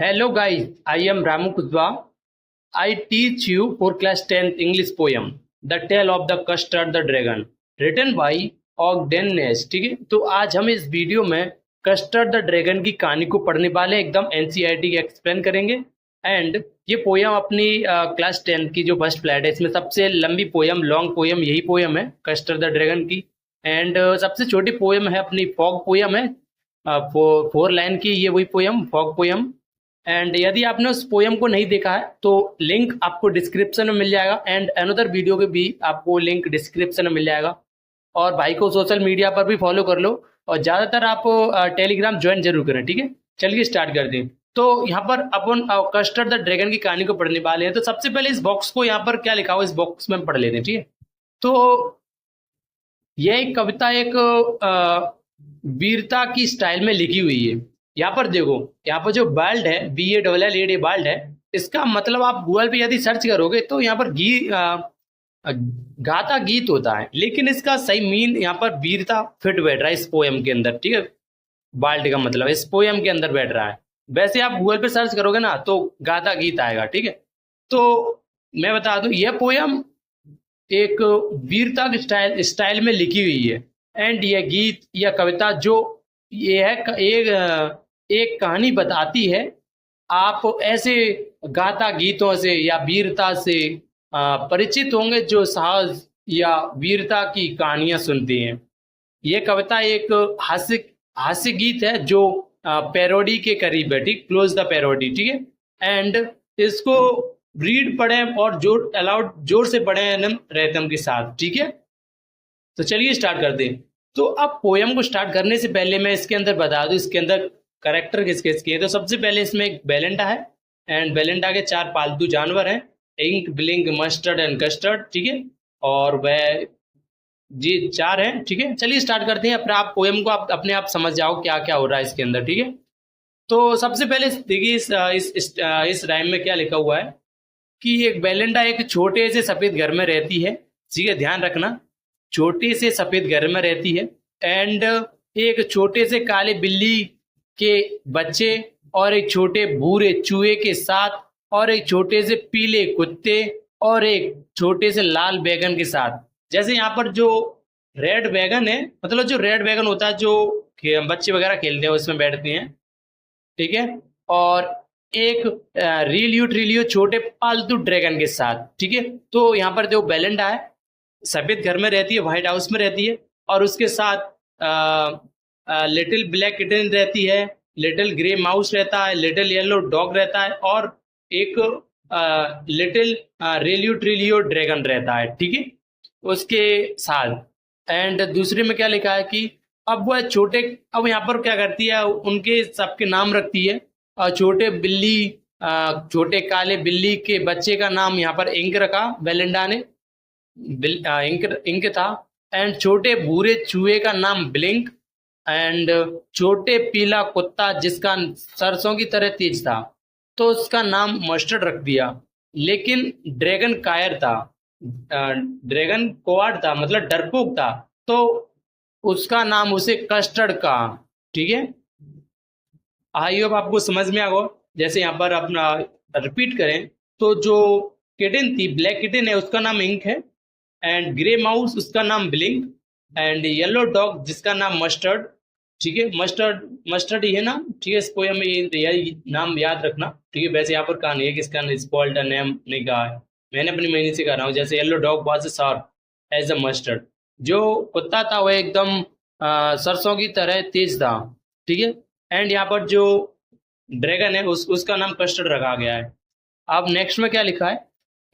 Hello guys, I am Ramu Kudwa. I teach you for class 10th English poem The Tale of the Custard the Dragon written by ऑगडेन नेस। ठीक है, तो आज हम इस video में custard the dragon की कहानी को पढ़ने वाले हैं, एकदम एनसीईआरटी के एक्सप्लेन करेंगे। एंड ये पोयम अपनी क्लास 10th की जो फर्स्ट फ्लैट है इसमें सबसे लंबी पोयम, लॉन्ग पोयम यही पोयम है कस्टर्ड द ड्रैगन की। एंड सबसे छोटी पोयम है अपनी फॉग पोयम है, 4 लाइन की ये वही पोयम फॉग पोयम। एंड यदि आपने उस पोयम को नहीं देखा है तो लिंक आपको डिस्क्रिप्शन में मिल जाएगा, एंड अनदर वीडियो के भी आपको लिंक डिस्क्रिप्शन में मिल जाएगा। और भाई को सोशल मीडिया पर भी फॉलो कर लो, और ज़्यादातर आप टेलीग्राम ज्वाइन जरूर करें। ठीक है, चलिए स्टार्ट करते हैं। तो यहाँ पर अपन कस्टर्ड द ड्रैगन की कहानी को पढ़ने वाले हैं। तो सबसे पहले इस बॉक्स को, यहाँ पर क्या लिखा हुआ इस बॉक्स में पढ़ लेते हैं। ठीक है, तो यह एक कविता एक वीरता की स्टाइल में लिखी हुई है। यहाँ पर देखो, यहाँ पर जो बाल्ड है, BALLAD बाल्ड है, इसका मतलब आप गूगल पे यदि सर्च करोगे तो यहाँ पर गाता गीत होता है, लेकिन इसका सही मीन यहाँ पर वीरता फिट बैठ रहा है इस पोयम के अंदर। ठीक है, बाल्ड का मतलब इस पोयम के अंदर बैठ रहा है। वैसे आप गूगल पे सर्च करोगे ना तो गाता गीत आएगा। ठीक है, तो मैं बता दूं ये पोयम एक वीरता के स्टाइल में लिखी हुई है। एंड यह गीत या कविता जो ये है एक कहानी बताती है। आप ऐसे गाथा गीतों से या वीरता से परिचित होंगे जो साहस या वीरता की कहानियां सुनते हैं। ये कविता एक हास्य गीत है जो पैरोडी के करीब है। ठीक, क्लोज द पैरोडी। ठीक है, एंड इसको रीड पढ़ें और जोर से पढ़ें रिदम के साथ। ठीक है, तो चलिए स्टार्ट करते हैं। तो अब पोयम को स्टार्ट करने से पहले मैं इसके अंदर बता दूं इसके अंदर करेक्टर किसके किसके हैं। तो सबसे पहले इसमें एक बेलेंडा है, एंड बेलेंडा के 4 पालतू जानवर हैं, ink, blink, mustard and custard. ठीक है, और वह जी 4 हैं। ठीक है, चलिए स्टार्ट करते हैं। अपना आप पोयम को आप अपने आप समझ जाओ क्या क्या हो रहा है इसके अंदर। ठीक है, तो सबसे पहले देखिए इस राइम में क्या लिखा हुआ है कि एक बेलेंडा एक छोटे से सफेद घर में रहती है। ठीक है, ध्यान रखना, छोटे से सफेद घर में रहती है। एंड एक छोटे से काले बिल्ली के बच्चे, और एक छोटे भूरे चूहे के साथ, और एक छोटे से पीले कुत्ते, और एक छोटे से लाल बैगन के साथ। जैसे यहाँ पर जो रेड बैगन है, मतलब जो रेड बैगन होता है जो बच्चे वगैरह खेलते हैं उसमें बैठते हैं। ठीक है, और एक रिलियो छोटे पालतू ड्रैगन के साथ। ठीक है, तो यहाँ पर जो बेलेंडा है सफेद घर में रहती है, व्हाइट हाउस में रहती है, और उसके साथ लिटिल ब्लैक किटन रहती है, लिटिल ग्रे माउस रहता है, लिटिल येलो डॉग रहता है, और एक लिटिल रेलियो ड्रैगन रहता है। ठीक है, उसके साथ। एंड दूसरे में क्या लिखा है कि अब वह छोटे, अब यहाँ पर क्या करती है, उनके सबके नाम रखती है। छोटे काले बिल्ली के बच्चे का नाम यहाँ पर इंक रखा बेलेंडा ने, इंक था। एंड छोटे भूरे चूहे का नाम ब्लिंक, एंड छोटे पीला कुत्ता जिसका सरसों की तरह तेज था तो उसका नाम मस्टर्ड रख दिया। लेकिन ड्रैगन कायर था, ड्रैगन कोवार्ड था, मतलब डरपोक था, तो उसका नाम उसे कस्टर्ड का। ठीक है, आई होप आपको समझ में आ गया। जैसे यहाँ पर अपना रिपीट करें तो जो किटन थी, ब्लैक किटन है, उसका नाम इंक है, एंड ग्रे माउस उसका नाम ब्लिंक, एंड येलो डॉग जिसका नाम मस्टर्ड। ठीक है, मस्टर्ड ही है ना। ठीक है, इस पोयम में ये नाम याद रखना। ठीक है, वैसे यहाँ पर कहानी है कि इसका स्पॉइल्ड नेम नहीं कहा है, मैंने अपनी महीने से कह रहा हूँ। जैसे yellow dog was sharp as a mustard, जो कुत्ता था वह एकदम सरसों की तरह तेज था। ठीक है, एंड यहाँ पर जो ड्रैगन है उसका नाम कस्टर्ड रखा गया है। अब नेक्स्ट में क्या लिखा है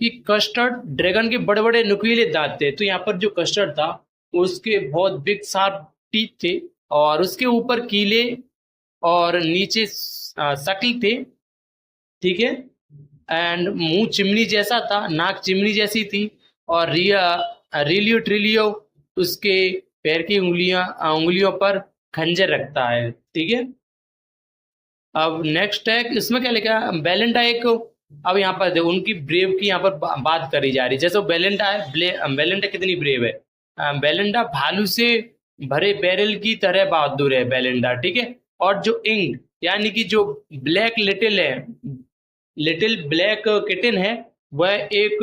कि कस्टर्ड ड्रैगन के बड़े बड़े नुकीले दांत थे। तो यहाँ पर जो कस्टर्ड था उसके बहुत बिग शार्प टीथ थे, और उसके ऊपर कीले और नीचे शक्ल थे। ठीक है, एंड मुंह चिमनी जैसा था, नाक चिमनी जैसी थी, और रिलियो उसके पैर की उंगलियों पर खंजर रखता है। ठीक है, अब नेक्स्ट है इसमें क्या लिखा है, बेलेंडा एक, अब यहाँ पर देखो उनकी ब्रेव की यहाँ पर बात करी जा रही है। जैसे बेलेंडा है, बेलेंडा कितनी ब्रेव है, बेलेंडा भालू से भरे बैरल की तरह बहादुर है बेलेंडा। ठीक है, और जो इंक यानी कि जो ब्लैक लिटिल है, लिटिल ब्लैक किटन है, वह एक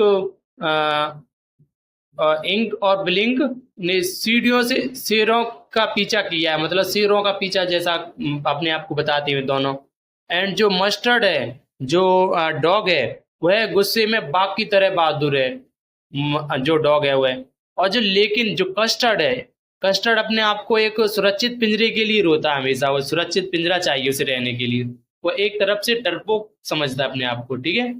इंक और ब्लिंक ने सीढ़ियों से शेरों का पीछा किया है, मतलब शेरों का पीछा जैसा अपने आप को बताते हुए दोनों। एंड जो मस्टर्ड है, जो डॉग है, वह गुस्से में बाघ की तरह बहादुर है, जो डॉग है वह। और जो लेकिन जो कस्टर्ड है, कस्टर्ड अपने आप को एक सुरक्षित पिंजरे के लिए रोता है हमेशा, वो सुरक्षित पिंजरा चाहिए उसे रहने के लिए, वो एक तरफ से डरपोक समझता है अपने आप को, ठीक है।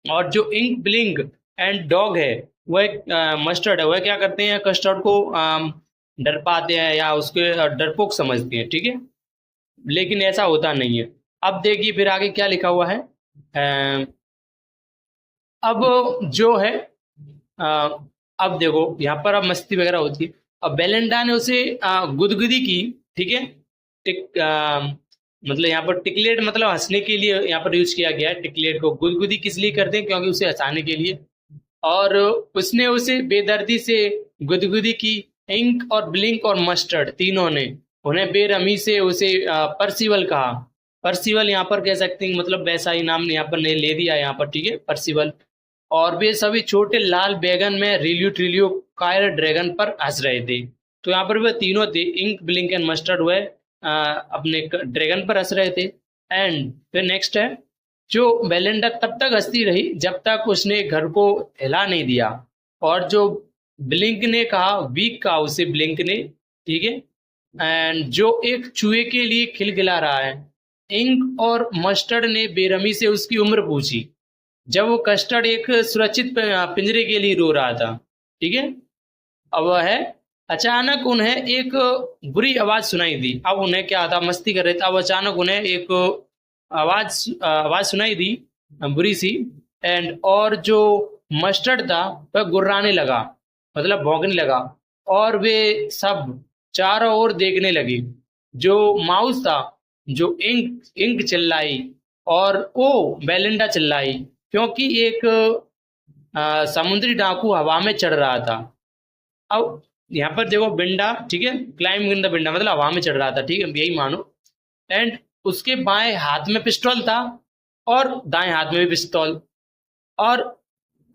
और जो इंक ब्लिंक एंड डॉग है, वह मस्टर्ड है, वह क्या करते हैं, कस्टर्ड को डर पाते हैं या उसके डरपोक समझते हैं, ठीक है। लेकिन ऐसा होता नहीं है। अब देखिए फिर आगे क्या लिखा हुआ है। अब जो है अब देखो यहाँ पर अब मस्ती वगैरह होती है। अब बेलेंडा ने उसे गुदगुदी की, ठीक है। मतलब यहाँ पर टिकलेट मतलब हंसने के लिए यहाँ पर यूज किया गया है। टिकलेट को गुदगुदी किस लिए करते हैं, क्योंकि उसे हंसाने के लिए। और उसने उसे बेदर्दी से गुदगुदी की। इंक और ब्लिंक और मस्टर्ड तीनों ने उन्हें बेरहमी से उसे परसिवल कहा। परसिवल यहाँ पर कह सकते हैं, मतलब वैसा ही नाम यहाँ पर ने ले दिया यहाँ पर, ठीक है, परसिवल। और वे सभी छोटे लाल बैगन में रिल्यू ट्रिल्यू कायर ड्रैगन पर हंस रहे थे। तो यहाँ पर वे तीनों थे, इंक ब्लिंक एंड मस्टर्ड, हुए अपने ड्रैगन पर हंस रहे थे। एंड फिर नेक्स्ट है, जो बेलेंडा तब तक हंसती रही जब तक उसने घर को हिला नहीं दिया। और जो ब्लिंक ने कहा, वीक कहा उसे ब्लिंक ने, ठीक है। एंड जो एक चूहे के लिए खिलखिला रहा है। इंक और मस्टर्ड ने बेरहमी से उसकी उम्र पूछी, जब वो कस्टर्ड एक सुरक्षित पिंजरे के लिए रो रहा था, ठीक है। अब वह है, अचानक उन्हें एक बुरी आवाज सुनाई दी। अब उन्हें क्या था, मस्ती कर रहे थे, अब अचानक उन्हें एक आवाज सुनाई दी, बुरी सी। एंड और जो मस्टर्ड था वह गुर्राने लगा, मतलब भौंकने लगा। और वे सब चारों ओर देखने लगे। जो माउस था, जो इंक चिल्लाई, और ओ बेलिंडा चिल्लाई, क्योंकि एक समुद्री डाकू हवा में चढ़ रहा था। अब यहाँ पर देखो बिंडा, ठीक है, क्लाइंब इन द बिंडा मतलब हवा में चढ़ रहा था, ठीक है, यही मानो। एंड उसके बाएं हाथ में पिस्टल था और दाएं हाथ में भी पिस्तौल। और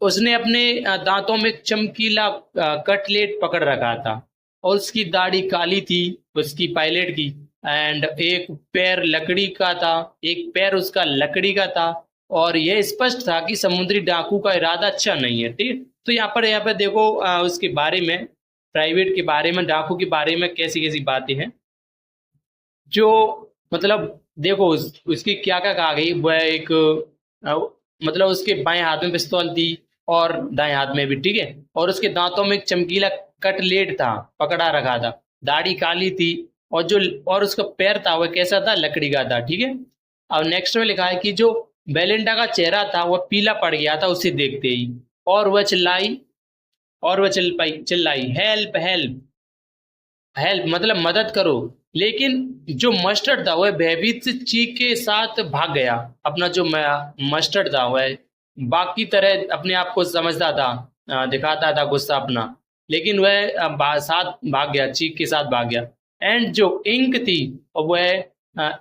उसने अपने दांतों में चमकीला कटलेट पकड़ रखा था। और उसकी दाढ़ी काली थी, उसकी पायलट की। एंड एक पैर लकड़ी का था, एक पैर उसका लकड़ी का था। और यह स्पष्ट था कि समुद्री डाकू का इरादा अच्छा नहीं है, ठीक। तो यहाँ पर देखो उसके बारे में, प्राइवेट के बारे में, डाकू के बारे में कैसी कैसी बातें हैं, जो मतलब देखो उसकी क्या क्या कहा गई। वह एक मतलब उसके बाएं हाथ में पिस्तौल थी और दाएं हाथ में भी, ठीक है। और उसके दांतों में एक चमकीला कटलेट था, पकड़ा रखा था। दाढ़ी काली थी। और उसका पैर था वह कैसा था, लकड़ी का था, ठीक है। अब नेक्स्ट में लिखा है कि जो बेलिंडा का चेहरा था वह पीला पड़ गया था उसे देखते ही। और वह चिल्लाई, हेल्प हेल्प हेल्प, मतलब मदद करो। लेकिन जो मस्टर्ड था वह भयभीत से चीख के साथ भाग गया। अपना जो मस्टर्ड था वह बाघ की तरह अपने आप को समझता था, दिखाता था गुस्सा अपना। लेकिन वह साथ भाग गया, चीख के साथ भाग गया। एंड जो इंक थी वह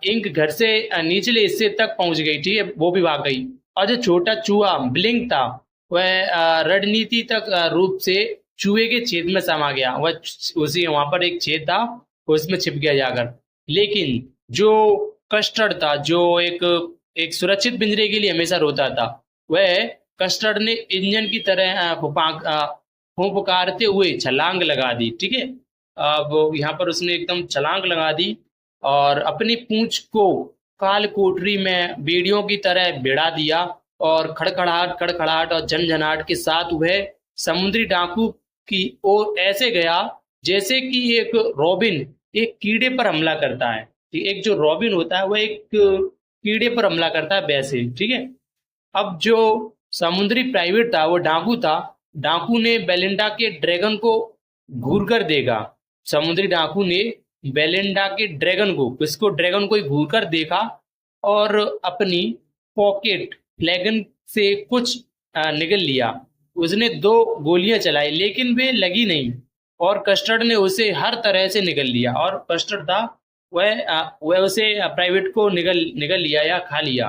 इंक घर से निचले हिस्से तक पहुंच गई, ठीक है, वो भी भाग गई। और जो छोटा चूहा ब्लिंक था वह रणनीति तक रूप से चूहे के छेद में समा गया। वह उसी वहां पर एक छेद था, उसमें छिप गया जाकर। लेकिन जो कस्टर्ड था, जो एक सुरक्षित पिंजरे के लिए हमेशा रोता था, वह कस्टर्ड ने इंजन की तरह फुफकारते हुए छलांग लगा दी, ठीक है। अब यहाँ पर उसने एकदम छलांग लगा दी और अपनी पूंछ को काल कोठरी में बेड़ियों की तरह भिड़ा दिया। और खड़खड़ाहट और झनझनाहट के साथ वह समुद्री डाकू की ओर ऐसे गया जैसे कि एक रॉबिन एक कीड़े पर हमला करता है। एक जो रॉबिन होता है वह एक कीड़े पर हमला करता है, वैसे, ठीक है। अब जो समुद्री प्राइवेट था वो डाकू था। डाकू ने बेलिंडा के ड्रैगन को घूर कर देखा। समुद्री डाकू ने बेलिंडा के ड्रैगन को ही घूर कर देखा और अपनी पॉकेट फ्लैगन से कुछ निगल लिया। उसने 2 गोलियां चलाई लेकिन वे लगी नहीं और कस्टर्ड ने उसे हर तरह से निगल लिया। और कस्टर्ड था वह उसे प्राइवेट को निगल लिया या खा लिया,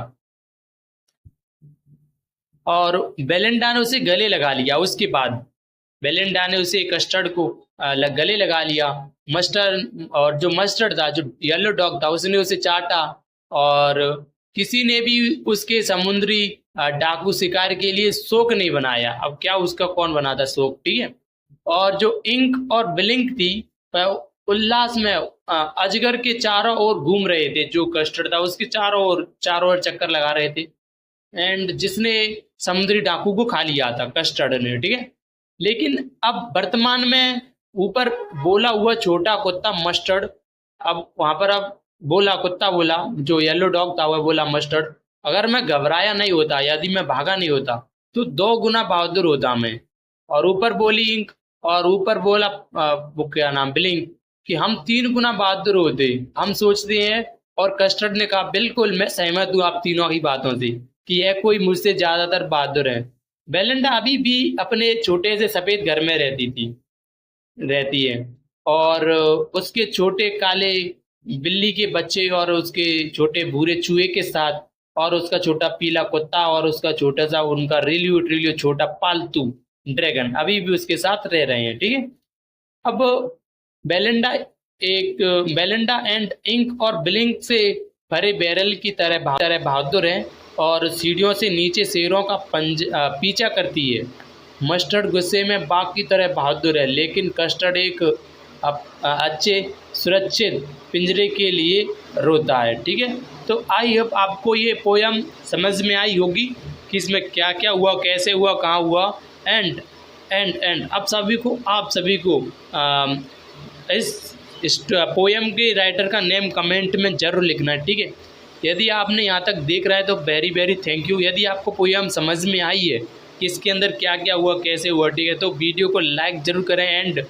और बेलिंडा ने उसे गले लगा लिया। उसके बाद बेलिंडा ने उसे कस्टर्ड को गले लगा लिया। मस्टर्ड, और जो मस्टर्ड था, जो येलो डॉग था, उसने उसे चाटा, और किसी ने भी उसके समुद्री डाकू शिकार के लिए शोक नहीं बनाया। अब क्या उसका कौन बनाता शोक, ठीक है। और जो इंक और ब्लिंक थी, वह उल्लास में अजगर के चारों ओर घूम रहे थे। जो कस्टर्ड था उसके चारों ओर चक्कर लगा रहे थे, एंड जिसने समुद्री डाकू को खा लिया था, कस्टर्ड ने, ठीक है। लेकिन अब वर्तमान में ऊपर बोला हुआ छोटा कुत्ता मस्टर्ड, अब वहां पर अब कुत्ता बोला, जो येलो डॉग था वह बोला मस्टर्ड, अगर मैं घबराया नहीं होता, यदि मैं भागा नहीं होता, तो 2 गुना बहादुर होता मैं। और ऊपर बोली इंक, और ऊपर बोला वो क्या नाम, ब्लिंक, कि हम 3 गुना बहादुर होते, हम सोचते हैं। और कस्टर्ड ने कहा बिल्कुल मैं सहमत हूँ आप तीनों की बातों से, कि यह कोई मुझसे ज्यादातर बहादुर है। बेलिंडा अभी भी अपने छोटे से सफेद घर में रहती है, और उसके छोटे काले बिल्ली के बच्चे, और उसके छोटे भूरे चूहे के साथ, और उसका छोटा पीला कुत्ता, और उसका छोटा सा उनका रिलियो छोटा पालतू ड्रैगन अभी भी उसके साथ रह रहे हैं, ठीक है। अब बेलिंडा बेलिंडा एंड इंक और ब्लिंक से भरे बैरल की तरह बहादुर है, और सीढ़ियों से नीचे शेरों का पीछा करती है। मस्टर्ड गुस्से में बाघ की तरह बहादुर है, लेकिन कस्टर्ड एक अच्छे सुरक्षित पिंजरे के लिए रोता है, ठीक है। तो आई होप आपको ये पोयम समझ में आई होगी कि इसमें क्या क्या हुआ, कैसे हुआ, कहाँ हुआ, एंड अब आप सभी को इस पोयम के राइटर का नेम कमेंट में जरूर लिखना है, ठीक है। यदि आपने यहाँ तक देख रहा है तो वेरी वेरी थैंक यू। यदि आपको पोयम समझ में आई है कि इसके अंदर क्या क्या हुआ, कैसे हुआ, ठीक है, तो वीडियो को लाइक जरूर करें, एंड